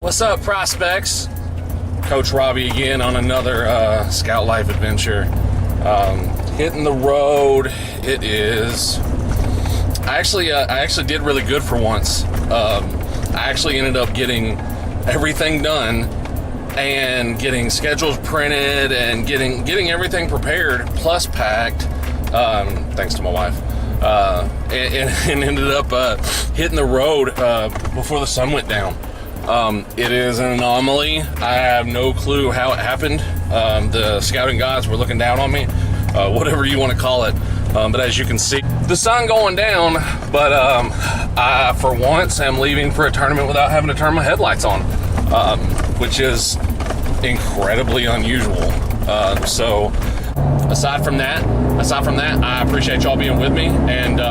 What's up, prospects? Coach Robbie again on another ScoutLyfe adventure. Hitting the road. It is. I actually did really good for once. I actually ended up getting everything done and getting schedules printed and getting everything prepared plus packed. Thanks to my wife. And ended up hitting the road before the sun went down. It is an anomaly. I have no clue how it happened. The scouting guys were looking down on me, whatever you want to call it. But as you can see, the sun going down, but I, for once, am leaving for a tournament without having to turn my headlights on, which is incredibly unusual. So aside from that, I appreciate y'all being with me, and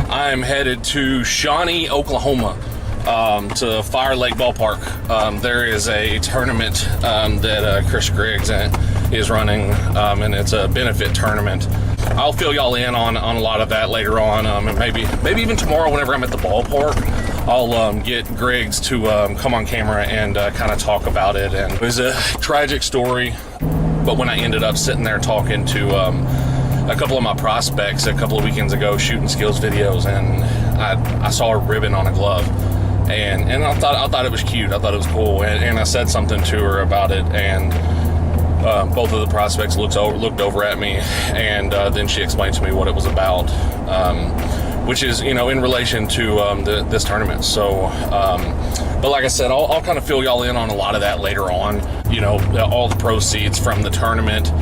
I'm headed to Shawnee, Oklahoma, to Fire Lake Ballpark. There is a tournament that Chris Griggs is running, and it's a benefit tournament. I'll fill y'all in on a lot of that later on, and maybe even tomorrow whenever I'm at the ballpark, I'll get Griggs to come on camera and kind of talk about it. And it was a tragic story, but when I ended up sitting there talking to a couple of my prospects a couple of weekends ago, shooting skills videos, and I saw a ribbon on a glove, and I thought it was cute. I thought it was cool, and I said something to her about it, and both of the prospects looked over at me, and then she explained to me what it was about, which is, in relation to this tournament. So, but like I said, I'll kind of fill y'all in on a lot of that later on. All the proceeds from the tournament,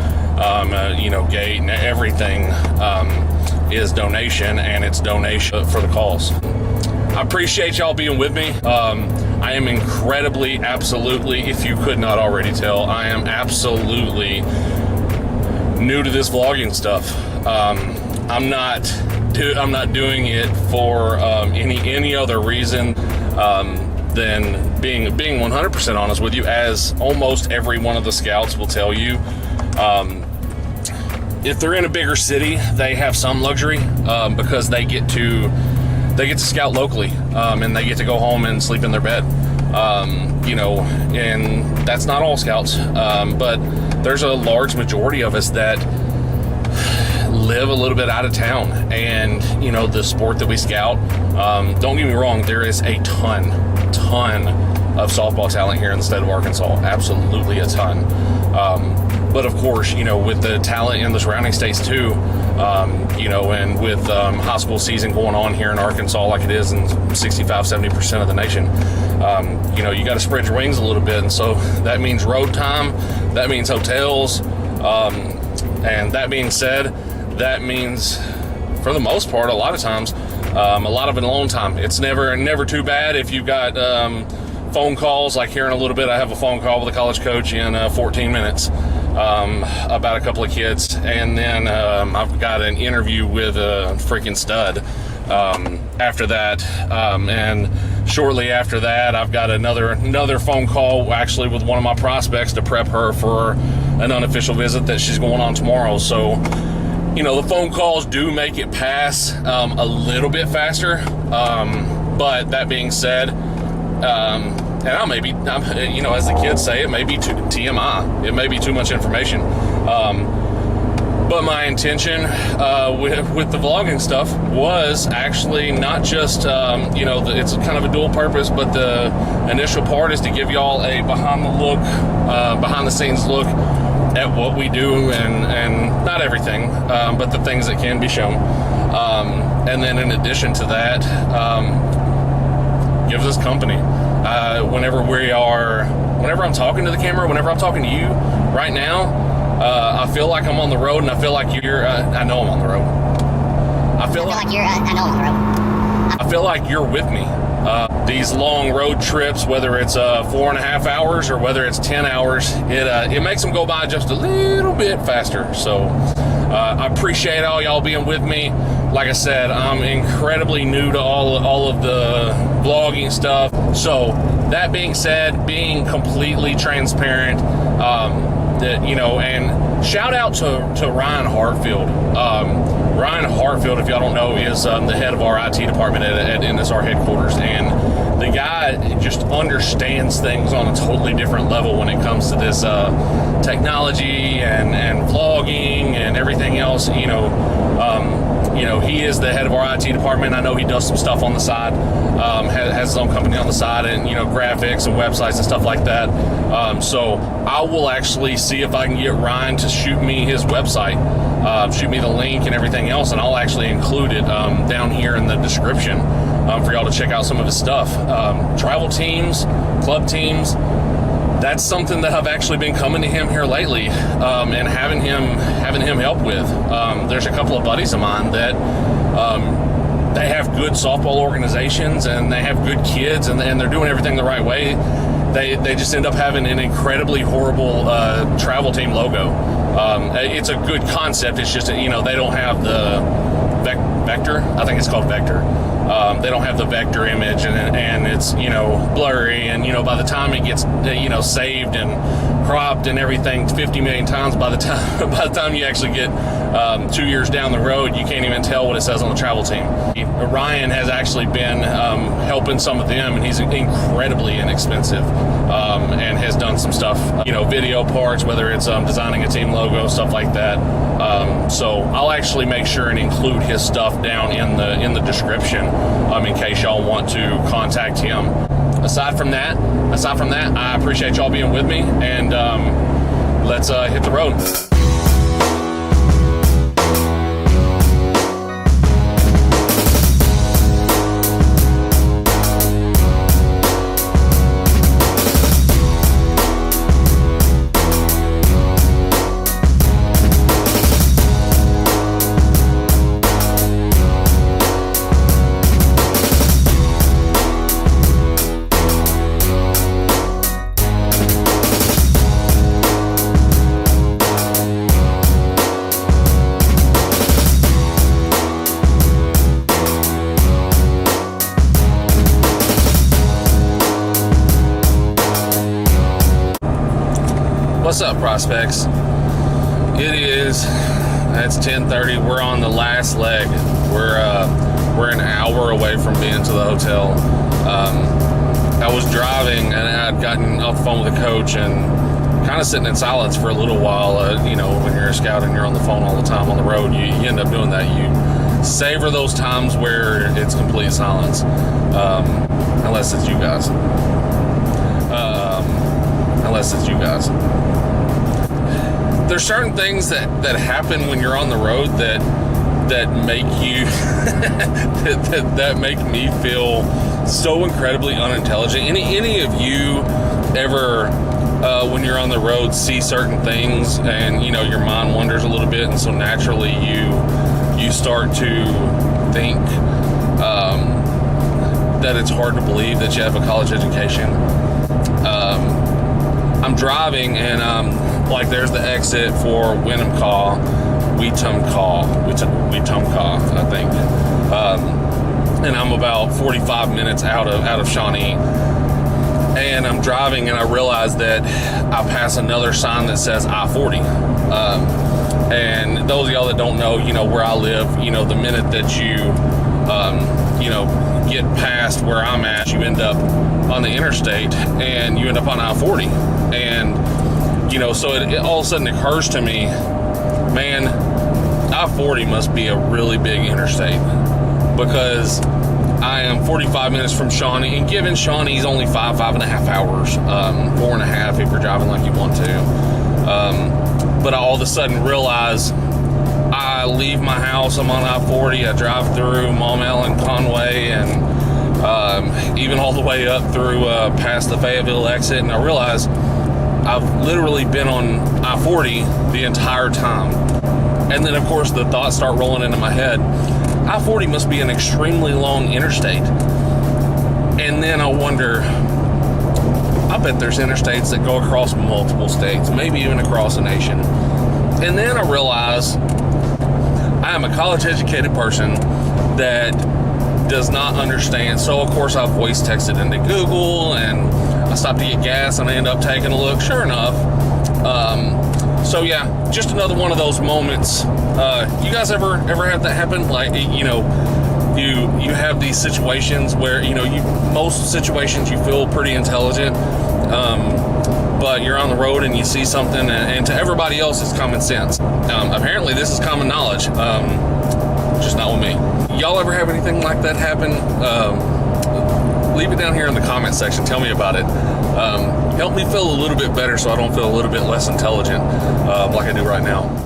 gate and everything is donation, and it's donation for the cause. I appreciate y'all being with me. I am incredibly, absolutely, if you could not already tell, I am absolutely new to this vlogging stuff. I'm not doing it for any other reason than being 100% honest with you, as almost every one of the scouts will tell you. If they're in a bigger city, they have some luxury because they get to scout locally, and they get to go home and sleep in their bed. And that's not all scouts, but there's a large majority of us that live a little bit out of town, and the sport that we scout, don't get me wrong, there is a ton of softball talent here in the state of Arkansas, absolutely a ton. But of course, with the talent in the surrounding states too, and with high school season going on here in Arkansas like it is in 65-70% of the nation, you got to spread your wings a little bit. And so that means road time, that means hotels, and that being said, that means, for the most part, a lot of times, a lot of alone time. It's never too bad if you've got phone calls. Like here in a little bit, I have a phone call with a college coach in 14 minutes about a couple of kids, and then I've got an interview with a freaking stud after that, and shortly after that, I've got another phone call actually with one of my prospects to prep her for an unofficial visit that she's going on tomorrow. So the phone calls do make it pass a little bit faster, but that being said, and as the kids say, it may be too TMI. It may be too much information. But my intention with the vlogging stuff was actually not just, it's kind of a dual purpose, but the initial part is to give y'all a behind the scenes look at what we do, and not everything, but the things that can be shown. And then in addition to that, gives us company. Whenever whenever I'm talking to the camera, whenever I'm talking to you right now, I feel like I'm on the road, and I feel like you're, I know I'm on the road. I feel like you're, I know I'm on the road. I feel like you're with me. These long road trips, whether it's 4.5 hours or whether it's 10 hours, it makes them go by just a little bit faster. So I appreciate all y'all being with me. Like I said, I'm incredibly new to all of the vlogging stuff. So that being said, being completely transparent, that, you know, and shout out to Ryan Hartfield. Ryan Hartfield, if y'all don't know, is the head of our IT department at NSR headquarters, and the guy just understands things on a totally different level when it comes to this technology and vlogging and everything else. You know, he is the head of our IT department. I know he does some stuff on the side, has his own company on the side, and, you know, graphics and websites and stuff like that. So I will actually see if I can get Ryan to shoot me his website, shoot me the link and everything else, and I'll actually include it down here in the description for y'all to check out some of his stuff. Travel teams, club teams, that's something that I've actually been coming to him here lately, and having him help with. There's a couple of buddies of mine that they have good softball organizations, and they have good kids, and they're doing everything the right way. They just end up having an incredibly horrible travel team logo. It's a good concept. It's just, you know, they don't have the vector. I think it's called vector. They don't have the vector image, and it's, you know, blurry, and, you know, by the time it gets, you know, saved and cropped and everything 50 million times, by the time you actually get 2 years down the road, you can't even tell what it says on the travel team. Ryan has actually been helping some of them, and he's incredibly inexpensive, and has done some stuff, you know, video parts, whether it's designing a team logo, stuff like that. So I'll actually make sure and include his stuff down in the description, in case y'all want to contact him. Aside from that, I appreciate y'all being with me, and let's hit the road. What's up, prospects? It's 10:30. We're on the last leg. We're an hour away from being to the hotel. I was driving, and I'd gotten off the phone with the coach and kind of sitting in silence for a little while. You know, when you're a scout and you're on the phone all the time on the road, you end up doing that. You savor those times where it's complete silence, unless it's you guys. There's certain things that happen when you're on the road that make you that make me feel so incredibly unintelligent. Any of you ever when you're on the road see certain things, and, you know, your mind wanders a little bit, and so naturally you start to think that it's hard to believe that you have a college education. I'm driving, and like, there's the exit for Wetumpka, I think. And I'm about 45 minutes out of Shawnee, and I'm driving, and I realize that I pass another sign that says I-40. And those of y'all that don't know, you know, where I live, you know, the minute that you get past where I'm at, you end up on the interstate, and you end up on I-40. And, you know, so it all of a sudden occurs to me, man, I-40 must be a really big interstate, because I am 45 minutes from Shawnee, and given Shawnee's only 5.5 hours, 4.5 if you're driving like you want to. But I all of a sudden realize I leave my house, I'm on I-40, I drive through Maumelle and Conway, and even all the way up through past the Fayetteville exit, and I realized I've literally been on I-40 the entire time. And then, of course, the thoughts start rolling into my head. I-40 must be an extremely long interstate. And then I wonder, I bet there's interstates that go across multiple states, maybe even across a nation. And then I realize I am a college-educated person that does not understand. So, of course, I voice texted into Google, and I stopped to get gas, and I end up taking a look. Sure enough. So, yeah, just another one of those moments. You guys ever have that happen? Like, you have these situations where, most situations you feel pretty intelligent, but you're on the road and you see something, and to everybody else it's common sense. Apparently this is common knowledge, just not with me. Y'all ever have anything like that happen? Leave it down here in the comment section. Tell me about it. Help me feel a little bit better so I don't feel a little bit less intelligent like I do right now.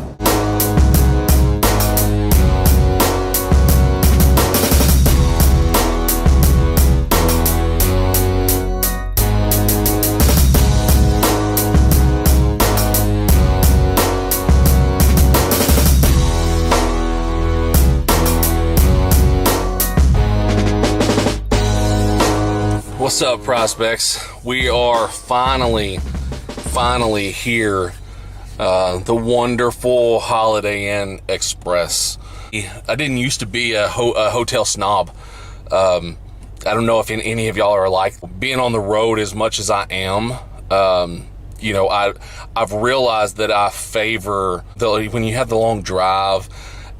What's up, prospects? We are finally here. The wonderful Holiday Inn Express. I didn't used to be a hotel snob. I don't know if any of y'all are like being on the road as much as I am. I've realized that I favor when you have the long drive,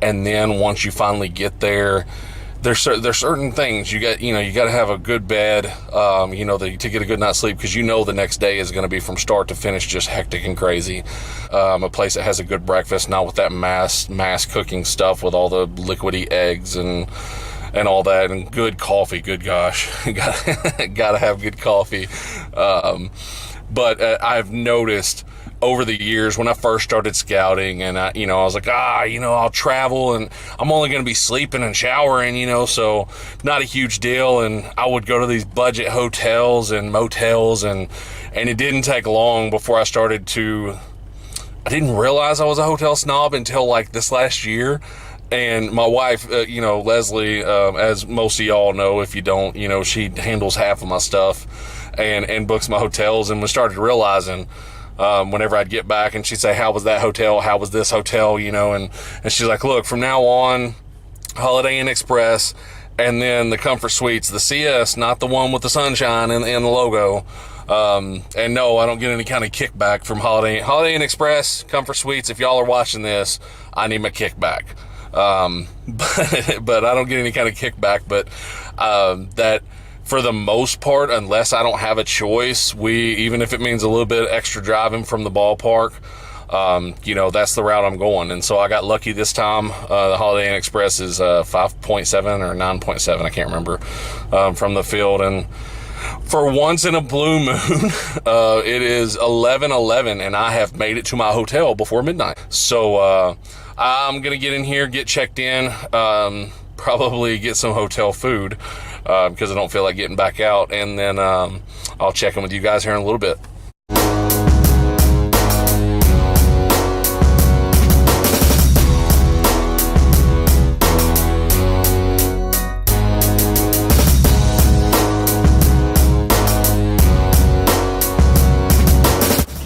and then once you finally get there, there's certain things you got to have a good bed, to get a good night's sleep, because the next day is going to be from start to finish just hectic and crazy. A place that has a good breakfast, not with that mass cooking stuff with all the liquidy eggs and all that, and good coffee. Good gosh, gotta have good coffee. But I've noticed over the years when I first started scouting, and I was like, I'll travel and I'm only going to be sleeping and showering, so not a huge deal. And I would go to these budget hotels and motels, and it didn't take long before I didn't realize I was a hotel snob until like this last year. And my wife, Leslie, as most of y'all know, if you don't, she handles half of my stuff and books my hotels, and we started realizing, whenever I'd get back and she'd say, how was that hotel? How was this hotel? And she's like, look, from now on, Holiday Inn Express, and then the Comfort Suites, the CS, not the one with the sunshine and the logo. And no, I don't get any kind of kickback from Holiday Inn Express, Comfort Suites. If y'all are watching this, I need my kickback. But I don't get any kind of kickback, but, that, for the most part, unless I don't have a choice, even if it means a little bit extra driving from the ballpark, that's the route I'm going. And so I got lucky this time. The Holiday Inn Express is 5.7 or 9.7, I can't remember, from the field. And for once in a blue moon, it is 11:11, and I have made it to my hotel before midnight. So I'm going to get in here, get checked in, probably get some hotel food, because I don't feel like getting back out, and then I'll check in with you guys here in a little bit.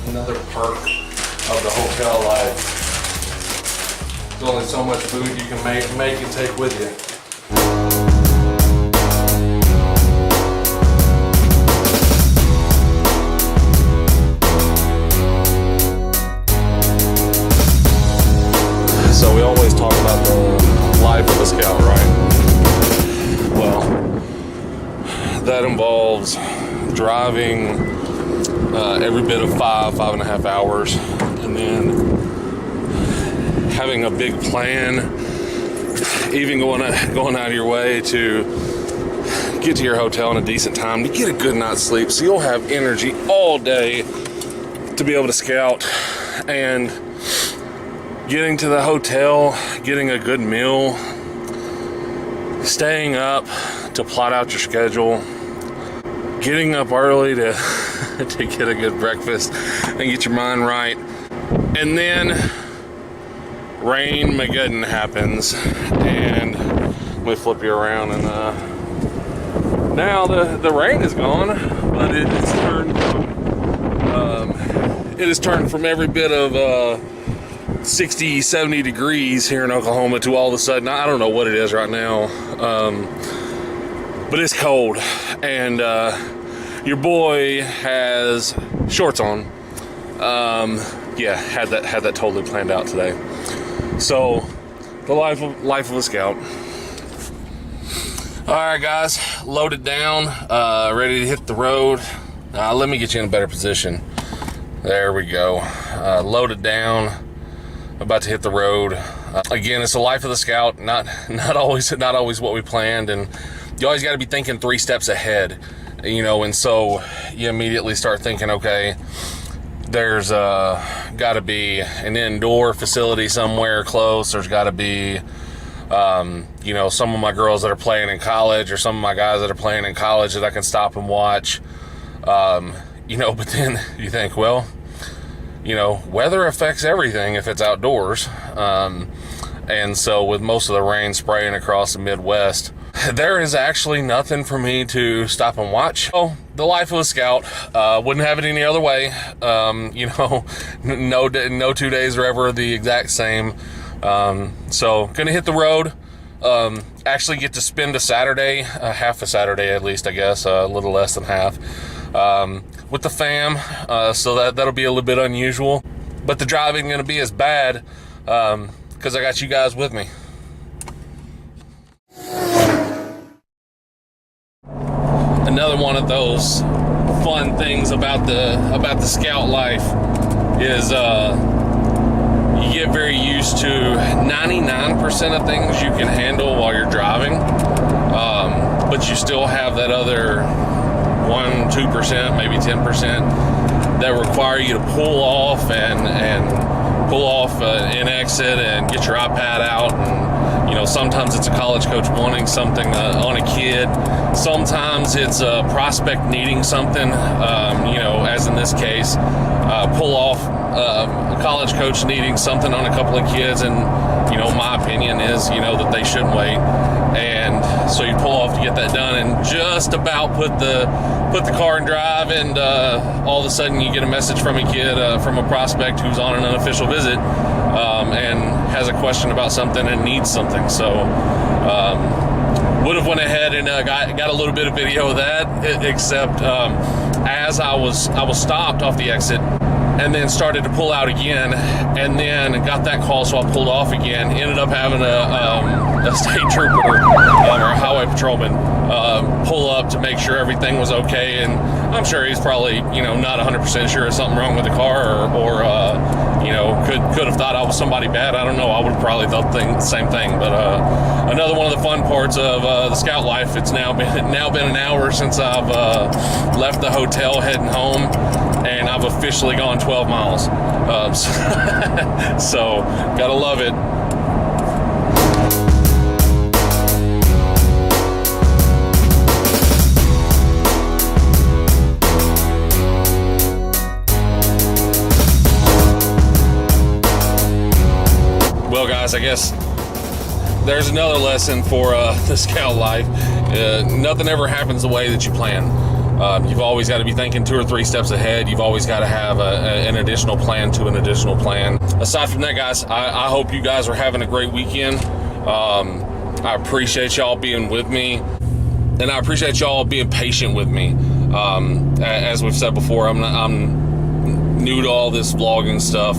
Another perk of the hotel life. There's only so much food you can make and take with you. So we always talk about the life of a scout, right? Well, that involves driving every bit of 5.5 hours, and then having a big plan, even going out of your way to get to your hotel in a decent time to get a good night's sleep, so you'll have energy all day to be able to scout. And getting to the hotel, getting a good meal, staying up to plot out your schedule, getting up early to to get a good breakfast and get your mind right. And then rain Mageddon happens, and let me flip you around, and now the rain is gone, but it has turned from every bit of 60, 70 degrees here in Oklahoma to all of a sudden, I don't know what it is right now, but it's cold, and your boy has shorts on. Yeah, had that totally planned out today. So, the life of a scout. All right, guys, loaded down, ready to hit the road. Let me get you in a better position. There we go. Loaded down, about to hit the road. Again, it's the life of the scout. Not always what we planned, and you always got to be thinking 3 steps ahead, you know. And so you immediately start thinking, okay, there's got to be an indoor facility somewhere close. There's got to be, you know, some of my girls that are playing in college, or some of my guys that are playing in college that I can stop and watch. You know, but then you think, well, you know, weather affects everything if it's outdoors. And so with most of the rain spraying across the Midwest, there is actually nothing for me to stop and watch. Oh, the life of a scout, wouldn't have it any other way. You know, no 2 days are ever the exact same. So gonna hit the road, actually get to spend a Saturday, half a Saturday at least, I guess, a little less than half, with the fam. So that'll be a little bit unusual, but the drive ain't gonna be as bad, because I got you guys with me. Another one of those fun things about the scout life is you get very used to 99% of things you can handle while you're driving, but you still have that other 1-2%, maybe 10% that require you to pull off and pull off an exit and get your iPad out. And you know, sometimes it's a college coach wanting something on a kid. Sometimes it's a prospect needing something, you know, as in this case, pull off a college coach needing something on a couple of kids. And, you know, my opinion is, you know, that they shouldn't wait. And so you pull off to get that done and just about put the car in drive, and all of a sudden you get a message from a kid, from a prospect who's on an unofficial visit, and has a question about something and needs something. So would have went ahead and got a little bit of video of that, except as I was stopped off the exit and then started to pull out again, and then got that call, so I pulled off again. Ended up having a state trooper or a highway patrolman pull up to make sure everything was okay. And I'm sure he's probably, you know, not 100% sure there's something wrong with the car, or you know, could have thought I was somebody bad. I don't know. I would have probably thought the same thing. But another one of the fun parts of the scout life. It's now been an hour since I've left the hotel heading home, and I've officially gone 12 miles. So gotta love it. Well, guys, I guess there's another lesson for the scout life. Nothing ever happens the way that you plan. You've always got to be thinking 2 or 3 steps ahead. You've always got to have an additional plan to an additional plan. Aside from that, guys, I hope you guys are having a great weekend. I appreciate y'all being with me, and I appreciate y'all being patient with me. As we've said before, I'm new to all this vlogging stuff,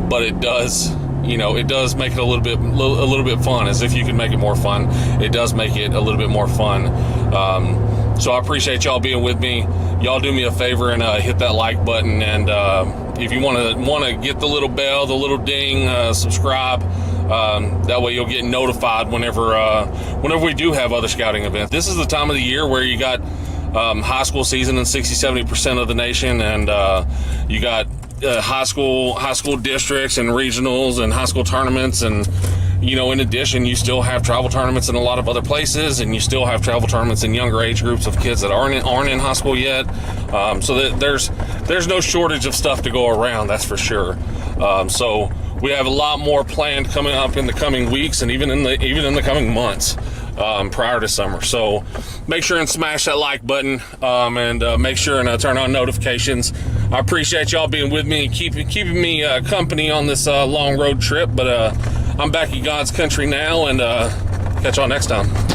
but it does, you know, it does make it a little bit fun. As if you can make it more fun, it does make it a little bit more fun. So I appreciate y'all being with me. Y'all do me a favor and hit that like button, and if you want to get the little bell, the little ding, subscribe. That way you'll get notified whenever we do have other scouting events. This is the time of the year where you got high school season in 60-70% of the nation, and you got high school districts and regionals and high school tournaments, and you know, in addition, you still have travel tournaments in a lot of other places, and you still have travel tournaments in younger age groups of kids that aren't in high school yet. So that there's no shortage of stuff to go around, that's for sure. So we have a lot more planned coming up in the coming weeks, and even in the coming months prior to summer. So make sure and smash that like button, and make sure and turn on notifications. I appreciate y'all being with me and keeping me company on this long road trip. But I'm back in God's country now, and catch y'all next time.